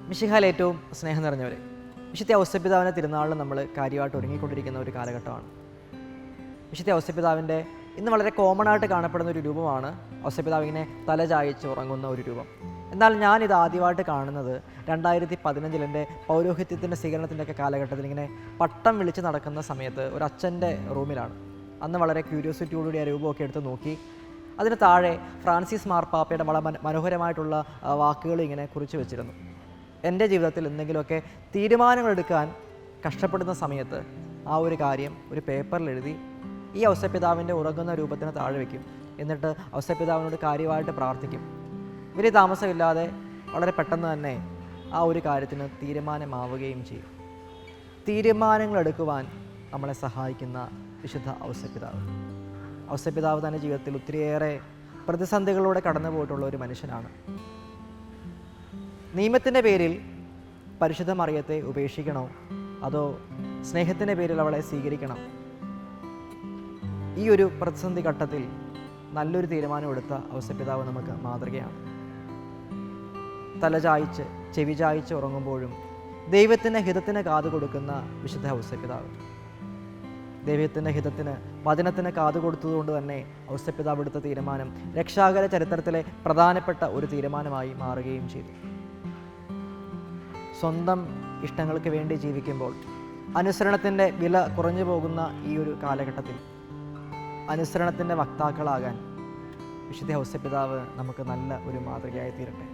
മിശിഹായിൽ ഏറ്റവും സ്നേഹം നിറഞ്ഞവർ, വിശുദ്ധ ഔസേപ്പിതാവിൻ്റെ തിരുനാളിൽ നമ്മൾ കാര്യമായിട്ട് ഒരുങ്ങിക്കൊണ്ടിരിക്കുന്ന ഒരു കാലഘട്ടമാണ്. വിശുദ്ധ ഔസേപ്പിതാവിൻ്റെ ഇന്ന് വളരെ കോമൺ ആയിട്ട് കാണപ്പെടുന്ന ഒരു രൂപമാണ് ഔസേപ്പിതാവ് ഇങ്ങനെ തല ചായച്ച് ഉറങ്ങുന്ന ഒരു രൂപം. എന്നാൽ ഞാനിത് ആദ്യമായിട്ട് കാണുന്നത് 2015 എൻ്റെ പൗരോഹിത്യത്തിൻ്റെ സ്വീകരണത്തിൻ്റെ ഒക്കെ കാലഘട്ടത്തിൽ ഇങ്ങനെ പട്ടം വിളിച്ച് നടക്കുന്ന സമയത്ത് ഒരു അച്ഛൻ്റെ റൂമിലാണ്. അന്ന് വളരെ ക്യൂരിയോസിറ്റിയോടുകൂടി ആ രൂപമൊക്കെ എടുത്ത് നോക്കി. അതിന് താഴെ ഫ്രാൻസിസ് മാർപ്പാപ്പയുടെ വളരെ മനോഹരമായിട്ടുള്ള വാക്കുകൾ ഇങ്ങനെ കുറിച്ച് വെച്ചിരുന്നു. എൻ്റെ ജീവിതത്തിൽ എന്തെങ്കിലുമൊക്കെ തീരുമാനങ്ങളെടുക്കാൻ കഷ്ടപ്പെടുന്ന സമയത്ത് ആ ഒരു കാര്യം ഒരു പേപ്പറിൽ എഴുതി ഈ ഔസേപ്പിതാവിൻ്റെ ഉറങ്ങുന്ന രൂപത്തിന് താഴെ വയ്ക്കും. എന്നിട്ട് ഔസേപ്പിതാവിനോട് കാര്യമായിട്ട് പ്രാർത്ഥിക്കും. വലിയ താമസമില്ലാതെ വളരെ പെട്ടെന്ന് തന്നെ ആ ഒരു കാര്യത്തിന് തീരുമാനമാവുകയും ചെയ്യും. തീരുമാനങ്ങളെടുക്കുവാൻ നമ്മളെ സഹായിക്കുന്ന വിശുദ്ധ ഔസേപ്പിതാവ്. ഔസേപ്പിതാവ് തൻ്റെ ജീവിതത്തിൽ ഒത്തിരിയേറെ പ്രതിസന്ധികളിലൂടെ കടന്നു പോയിട്ടുള്ള ഒരു മനുഷ്യനാണ്. നിയമത്തിൻ്റെ പേരിൽ പരിശുദ്ധ മറിയത്തെ ഉപേക്ഷിക്കണോ അതോ സ്നേഹത്തിൻ്റെ പേരിൽ അവളെ സ്വീകരിക്കണം? ഈ ഒരു പ്രതിസന്ധി ഘട്ടത്തിൽ നല്ലൊരു തീരുമാനമെടുത്ത ഔസേപ്പിതാവ് നമുക്ക് മാതൃകയാണ്. തലചായ്ച്ച് ചെവി ചായ്ച്ച് ഉറങ്ങുമ്പോഴും ദൈവത്തിൻ്റെ ഹിതത്തിന് കാതു കൊടുക്കുന്ന വിശുദ്ധ ഔസേപ്പിതാവ്. ദൈവത്തിൻ്റെ ഹിതത്തിന് വചനത്തിന് കാതു കൊടുത്തതുകൊണ്ട് തന്നെ ഔസേപ്പിതാവ് എടുത്ത തീരുമാനം രക്ഷാകര ചരിത്രത്തിലെ പ്രധാനപ്പെട്ട ഒരു തീരുമാനമായി മാറുകയും ചെയ്തു. സ്വന്തം ഇഷ്ടങ്ങൾക്ക് വേണ്ടി ജീവിക്കുമ്പോൾ അനുസരണത്തിൻ്റെ വില കുറഞ്ഞു പോകുന്ന ഈ ഒരു കാലഘട്ടത്തിൽ അനുസരണത്തിൻ്റെ വക്താക്കളാകാൻ വിശുദ്ധ ഔസേപ്പിതാവ് നമുക്ക് നല്ല ഒരു മാതൃകയായി തീരട്ടെ.